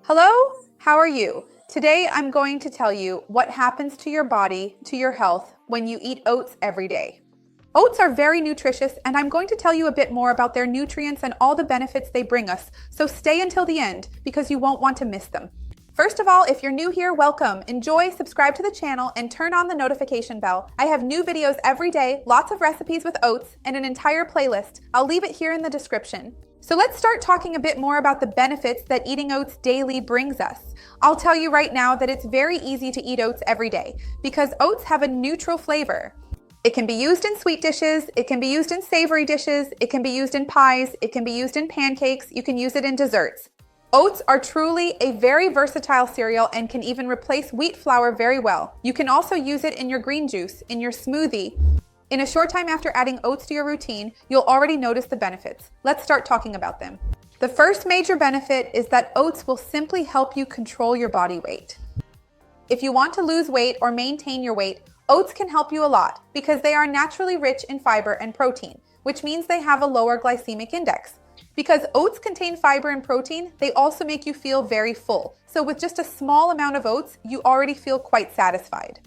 Hello, how are you? Today I'm going to tell you what happens to your body, to your health, when you eat oats every day. Oats are very nutritious, and I'm going to tell you a bit more about their nutrients and all the benefits they bring us, so stay until the end because you won't want to miss them. First of all, if you're new here, welcome. Enjoy, subscribe to the channel, and turn on the notification bell. I have new videos every day, lots of recipes with oats, and an entire playlist. I'll leave it here in the description. So let's start talking a bit more about the benefits that eating oats daily brings us. I'll tell you right now that it's very easy to eat oats every day because oats have a neutral flavor. It can be used in sweet dishes, it can be used in savory dishes, it can be used in pies, it can be used in pancakes, you can use it in desserts. Oats are truly a very versatile cereal and can even replace wheat flour very well. You can also use it in your green juice, in your smoothie. In a short time after adding oats to your routine, you'll already notice the benefits. Let's start talking about them. The first major benefit is that oats will simply help you control your body weight. If you want to lose weight or maintain your weight, oats can help you a lot because they are naturally rich in fiber and protein, which means they have a lower glycemic index. Because oats contain fiber and protein, they also make you feel very full. So with just a small amount of oats, you already feel quite satisfied.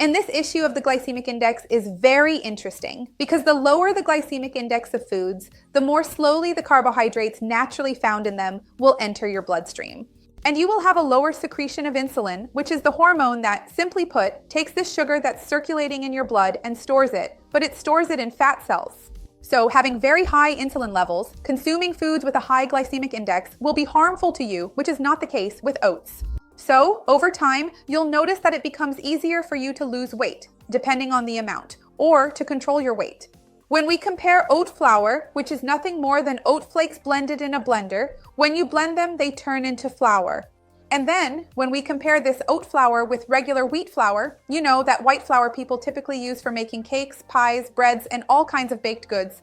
And this issue of the glycemic index is very interesting because the lower the glycemic index of foods, the more slowly the carbohydrates naturally found in them will enter your bloodstream. And you will have a lower secretion of insulin, which is the hormone that, simply put, takes the sugar that's circulating in your blood and stores it, but it stores it in fat cells. So having very high insulin levels, consuming foods with a high glycemic index will be harmful to you, which is not the case with oats. So, over time, you'll notice that it becomes easier for you to lose weight, depending on the amount, or to control your weight. When we compare oat flour, which is nothing more than oat flakes blended in a blender, when you blend them, they turn into flour. And then, when we compare this oat flour with regular wheat flour, you know that white flour people typically use for making cakes, pies, breads, and all kinds of baked goods.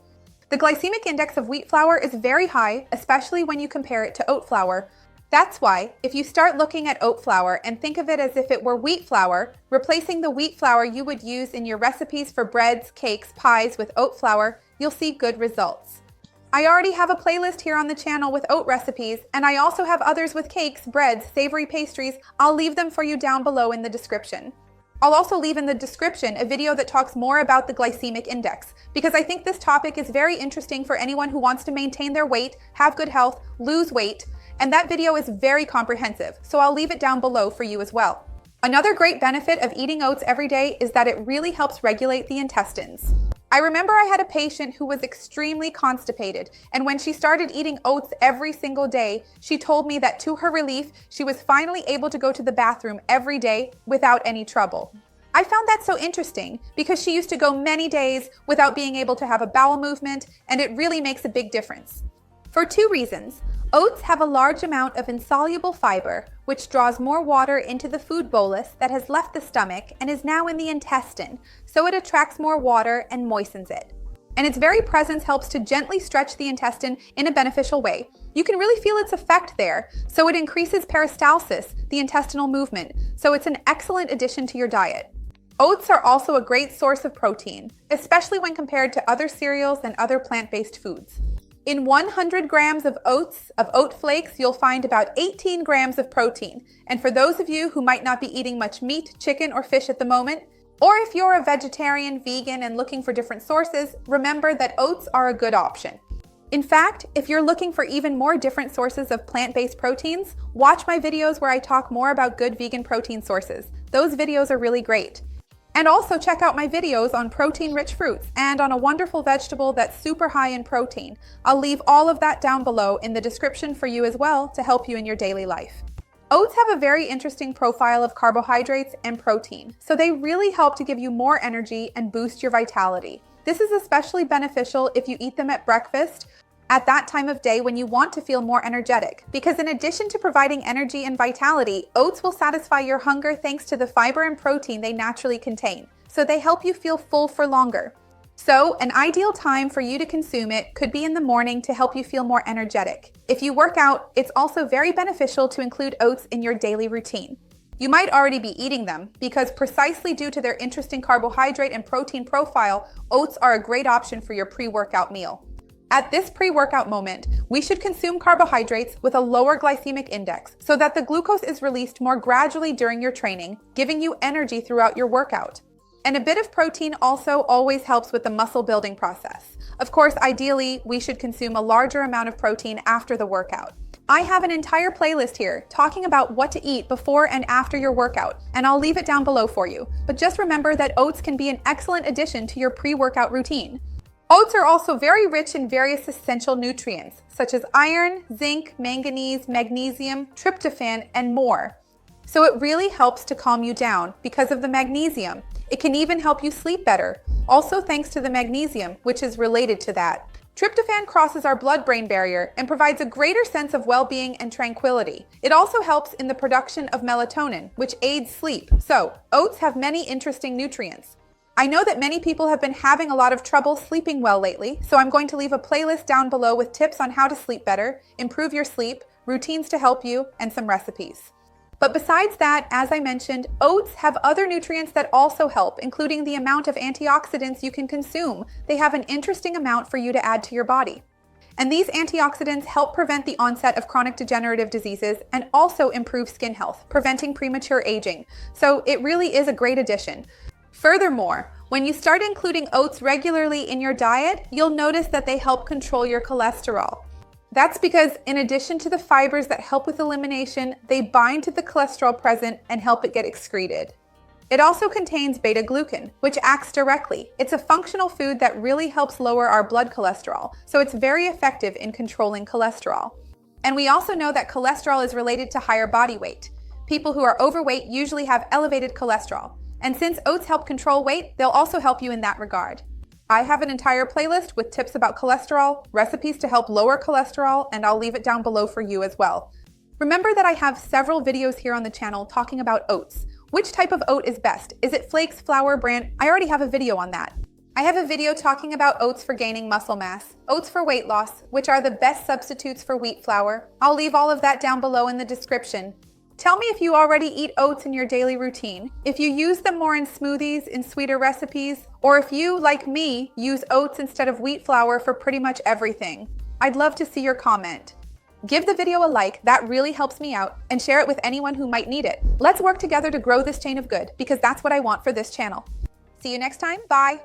The glycemic index of wheat flour is very high, especially when you compare it to oat flour. That's why, if you start looking at oat flour and think of it as if it were wheat flour, replacing the wheat flour you would use in your recipes for breads, cakes, pies with oat flour, you'll see good results. I already have a playlist here on the channel with oat recipes, and I also have others with cakes, breads, savory pastries. I'll leave them for you down below in the description. I'll also leave in the description a video that talks more about the glycemic index, because I think this topic is very interesting for anyone who wants to maintain their weight, have good health, lose weight, and that video is very comprehensive, so I'll leave it down below for you as well. Another great benefit of eating oats every day is that it really helps regulate the intestines. I remember I had a patient who was extremely constipated, and when she started eating oats every single day, she told me that to her relief, she was finally able to go to the bathroom every day without any trouble. I found that so interesting because she used to go many days without being able to have a bowel movement, and it really makes a big difference. For two reasons. Oats have a large amount of insoluble fiber, which draws more water into the food bolus that has left the stomach and is now in the intestine, so it attracts more water and moistens it. And its very presence helps to gently stretch the intestine in a beneficial way. You can really feel its effect there, so it increases peristalsis, the intestinal movement, so it's an excellent addition to your diet. Oats are also a great source of protein, especially when compared to other cereals and other plant-based foods. In 100 grams of oats, of oat flakes, you'll find about 18 grams of protein. And for those of you who might not be eating much meat, chicken, or fish at the moment, or if you're a vegetarian, vegan, and looking for different sources, remember that oats are a good option. In fact, if you're looking for even more different sources of plant-based proteins, watch my videos where I talk more about good vegan protein sources. Those videos are really great. And also check out my videos on protein-rich fruits and on a wonderful vegetable that's super high in protein. I'll leave all of that down below in the description for you as well to help you in your daily life. Oats have a very interesting profile of carbohydrates and protein, so they really help to give you more energy and boost your vitality. This is especially beneficial if you eat them at breakfast, at that time of day when you want to feel more energetic, because in addition to providing energy and vitality, oats will satisfy your hunger thanks to the fiber and protein they naturally contain, so they help you feel full for longer. So, an ideal time for you to consume it could be in the morning to help you feel more energetic. If you work out, it's also very beneficial to include oats in your daily routine. You might already be eating them, because precisely due to their interesting carbohydrate and protein profile, oats are a great option for your pre-workout meal. At this pre-workout moment, we should consume carbohydrates with a lower glycemic index so that the glucose is released more gradually during your training, giving you energy throughout your workout. And a bit of protein also always helps with the muscle building process. Of course, ideally, we should consume a larger amount of protein after the workout. I have an entire playlist here talking about what to eat before and after your workout, and I'll leave it down below for you. But just remember that oats can be an excellent addition to your pre-workout routine. Oats are also very rich in various essential nutrients, such as iron, zinc, manganese, magnesium, tryptophan, and more. So it really helps to calm you down because of the magnesium. It can even help you sleep better, also thanks to the magnesium, which is related to that. Tryptophan crosses our blood-brain barrier and provides a greater sense of well-being and tranquility. It also helps in the production of melatonin, which aids sleep. So, oats have many interesting nutrients. I know that many people have been having a lot of trouble sleeping well lately, so I'm going to leave a playlist down below with tips on how to sleep better, improve your sleep, routines to help you, and some recipes. But besides that, as I mentioned, oats have other nutrients that also help, including the amount of antioxidants you can consume. They have an interesting amount for you to add to your body. And these antioxidants help prevent the onset of chronic degenerative diseases and also improve skin health, preventing premature aging. So it really is a great addition. Furthermore, when you start including oats regularly in your diet, you'll notice that they help control your cholesterol. That's because in addition to the fibers that help with elimination, they bind to the cholesterol present and help it get excreted. It also contains beta-glucan, which acts directly. It's a functional food that really helps lower our blood cholesterol, so it's very effective in controlling cholesterol. And we also know that cholesterol is related to higher body weight. People who are overweight usually have elevated cholesterol. And since oats help control weight, they'll also help you in that regard. I have an entire playlist with tips about cholesterol, recipes to help lower cholesterol, and I'll leave it down below for you as well. Remember that I have several videos here on the channel talking about oats. Which type of oat is best? Is it flakes, flour, bran? I already have a video on that. I have a video talking about oats for gaining muscle mass, oats for weight loss, which are the best substitutes for wheat flour. I'll leave all of that down below in the description. Tell me if you already eat oats in your daily routine, if you use them more in smoothies, in sweeter recipes, or if you, like me, use oats instead of wheat flour for pretty much everything. I'd love to see your comment. Give the video a like, that really helps me out, and share it with anyone who might need it. Let's work together to grow this chain of good, because that's what I want for this channel. See you next time, bye!